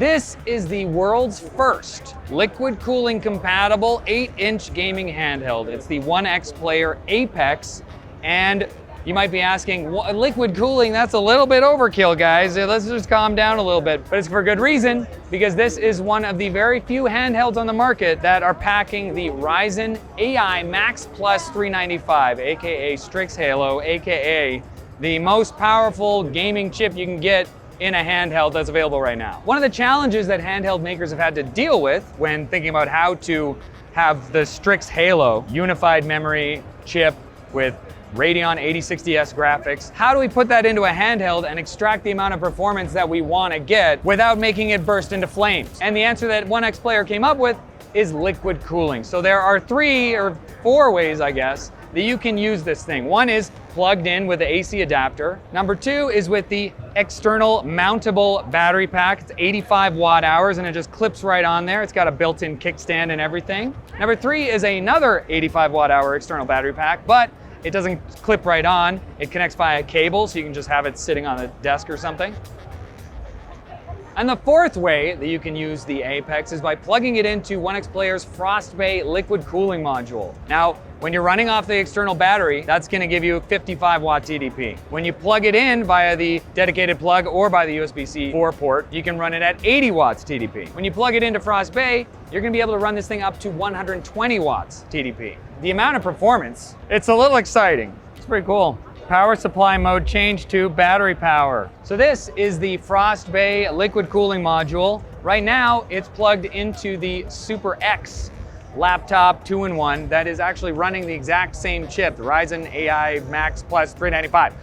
This is the world's first liquid cooling compatible 8-inch gaming handheld. It's the OneXPlayer Apex, and you might be asking, liquid cooling, that's a little bit overkill, guys. Let's just calm down a little bit. But it's for good reason, because this is one of the very few handhelds on the market that are packing the Ryzen AI Max Plus 395, AKA Strix Halo, AKA the most powerful gaming chip you can get in a handheld that's available right now. One of the challenges that handheld makers have had to deal with when thinking about how to have the Strix Halo unified memory chip with Radeon 8060S graphics. How do we put that into a handheld and extract the amount of performance that we want to get without making it burst into flames? And the answer that OneXPlayer came up with is liquid cooling. So there are 3 or 4 ways, I guess, that you can use this thing. One is plugged in with the AC adapter. Number 2 is with the external mountable battery pack. It's 85 watt hours and it just clips right on there. It's got a built-in kickstand and everything. Number 3 is another 85 watt hour external battery pack, but it doesn't clip right on. It connects via cable, so you can just have it sitting on the desk or something. And the 4th way that you can use the Apex is by plugging it into OneXPlayer's Frostbay liquid cooling module. Now, when you're running off the external battery, that's gonna give you 55 watt TDP. When you plug it in via the dedicated plug or by the USB-C 4 port, you can run it at 80 watts TDP. When you plug it into Frostbay, you're gonna be able to run this thing up to 120 watts TDP. The amount of performance, it's a little exciting. It's pretty cool. Power supply mode change to battery power. So this is the Frostbay liquid cooling module. Right now, it's plugged into the Super X laptop 2-in-1 that is actually running the exact same chip, the Ryzen AI Max Plus 395.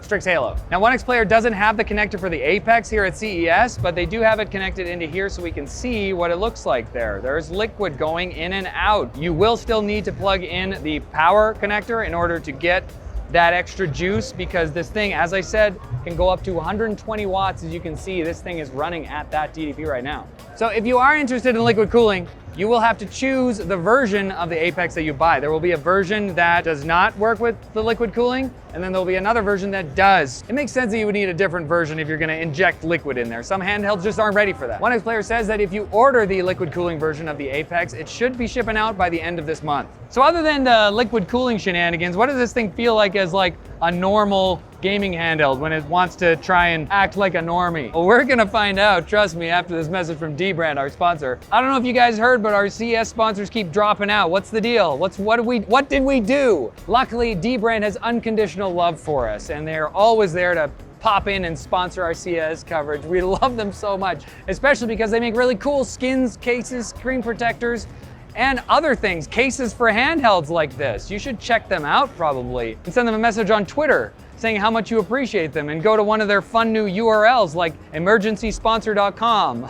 Strix Halo. Now, OneXPlayer doesn't have the connector for the Apex here at CES, but they do have it connected into here so we can see what it looks like there. There's liquid going in and out. You will still need to plug in the power connector in order to get that extra juice, because this thing, as I said, can go up to 120 watts. As you can see, this thing is running at that TDP right now. So if you are interested in liquid cooling, you will have to choose the version of the Apex that you buy. There will be a version that does not work with the liquid cooling, and then there'll be another version that does. It makes sense that you would need a different version if you're gonna inject liquid in there. Some handhelds just aren't ready for that. OneXPlayer says that if you order the liquid cooling version of the Apex, it should be shipping out by the end of this month. So other than the liquid cooling shenanigans, what does this thing feel like as like a normal gaming handheld when it wants to try and act like a normie? Well, we're gonna find out, trust me, after this message from dbrand, our sponsor. I don't know if you guys heard, but our CES sponsors keep dropping out. What's the deal? What did we do? Luckily, dbrand has unconditional love for us, and they're always there to pop in and sponsor our CES coverage. We love them so much, especially because they make really cool skins, cases, screen protectors, and other things, cases for handhelds like this. You should check them out probably, and send them a message on Twitter saying how much you appreciate them, and go to one of their fun new URLs like emergencysponsor.com.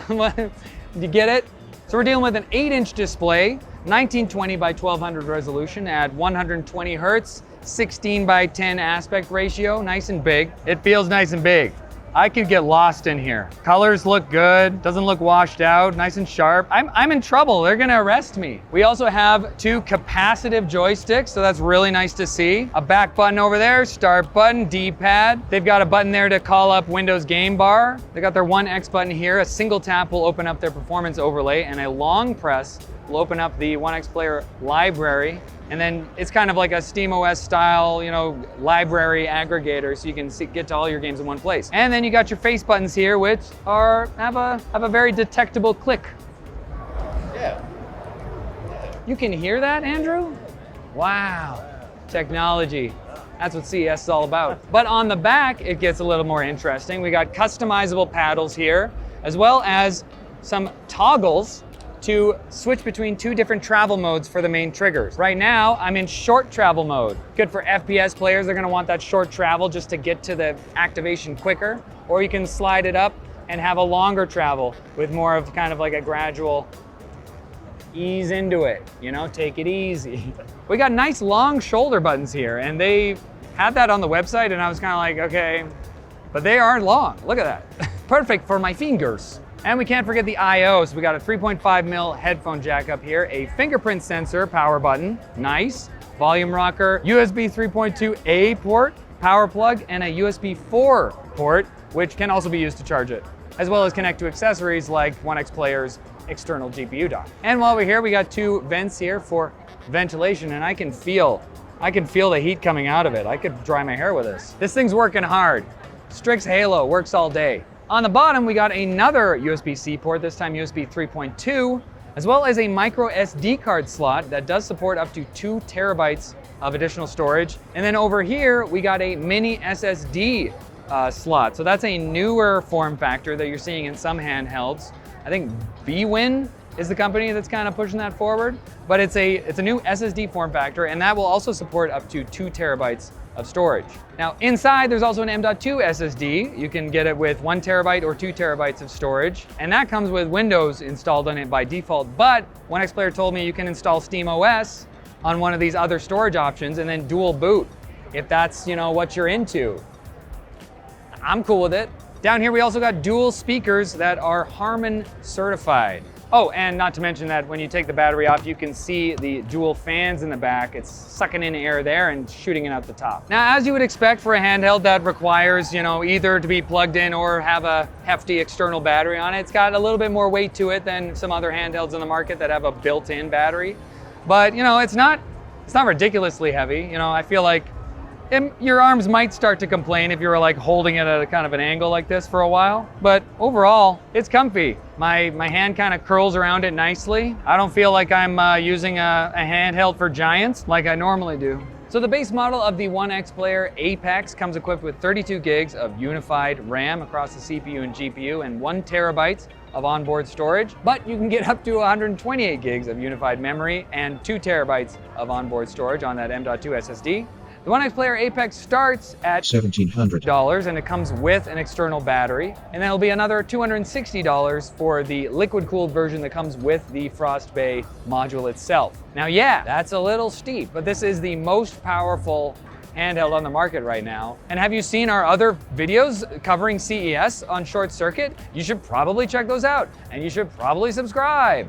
You get it? So we're dealing with an 8-inch display, 1920 by 1200 resolution at 120 hertz, 16 by 10 aspect ratio, nice and big. It feels nice and big. I could get lost in here. Colors look good, doesn't look washed out, nice and sharp. I'm in trouble, they're gonna arrest me. We also have 2 capacitive joysticks, so that's really nice to see. A back button over there, start button, D-pad. They've got a button there to call up Windows Game Bar. They got their One X button here. A single tap will open up their performance overlay, and a long press will open up the OneXPlayer library. And then it's kind of like a SteamOS style, library aggregator, so you can get to all your games in one place. And then you got your face buttons here, which have a very detectable click. Yeah. You can hear that, Andrew? Wow, technology. That's what CES is all about. But on the back, it gets a little more interesting. We got customizable paddles here, as well as some toggles to switch between 2 different travel modes for the main triggers. Right now, I'm in short travel mode. Good for FPS players, they're gonna want that short travel just to get to the activation quicker. Or you can slide it up and have a longer travel with more of kind of like a gradual ease into it, take it easy. We got nice long shoulder buttons here, and they had that on the website, and I was kind of like, okay, but they aren't long. Look at that. Perfect for my fingers. And we can't forget the I/O, so we got a 3.5mm headphone jack up here, a fingerprint sensor power button, nice, volume rocker, USB 3.2A port, power plug, and a USB 4 port, which can also be used to charge it. as well as connect to accessories like OneXPlayer's external GPU dock. And while we're here, we got two vents here for ventilation, and I can feel the heat coming out of it. I could dry my hair with this. This thing's working hard. Strix Halo works all day. On the bottom, we got another USB-C port, this time USB 3.2, as well as a micro SD card slot that does support up to 2 terabytes of additional storage. And then over here, we got a mini SSD slot. So that's a newer form factor that you're seeing in some handhelds. I think bwin is the company that's kind of pushing that forward, but it's a new SSD form factor, and that will also support up to 2 terabytes of storage. Now inside, there's also an M.2 SSD. You can get it with 1 terabyte or 2 terabytes of storage, and that comes with Windows installed on it by default, but OneXPlayer told me you can install SteamOS on one of these other storage options and then dual boot, if that's, what you're into. I'm cool with it. Down here, we also got dual speakers that are Harman certified. Oh, and not to mention that when you take the battery off, you can see the dual fans in the back. It's sucking in air there and shooting it out the top. Now, as you would expect for a handheld that requires, either to be plugged in or have a hefty external battery on it, it's got a little bit more weight to it than some other handhelds in the market that have a built-in battery. But, it's not ridiculously heavy. I feel like your arms might start to complain if you were like holding it at a kind of an angle like this for a while, but overall, it's comfy. My hand kind of curls around it nicely. I don't feel like I'm using a handheld for giants like I normally do. So the base model of the OneXPlayer Apex comes equipped with 32 gigs of unified RAM across the CPU and GPU and 1 terabyte of onboard storage, but you can get up to 128 gigs of unified memory and 2 terabytes of onboard storage on that M.2 SSD. The OneXPlayer Apex starts at $1,700 and it comes with an external battery. And then it'll be another $260 for the liquid-cooled version that comes with the Frost Bay module itself. Now, yeah, that's a little steep, but this is the most powerful handheld on the market right now. And have you seen our other videos covering CES on ShortCircuit? You should probably check those out, and you should probably subscribe.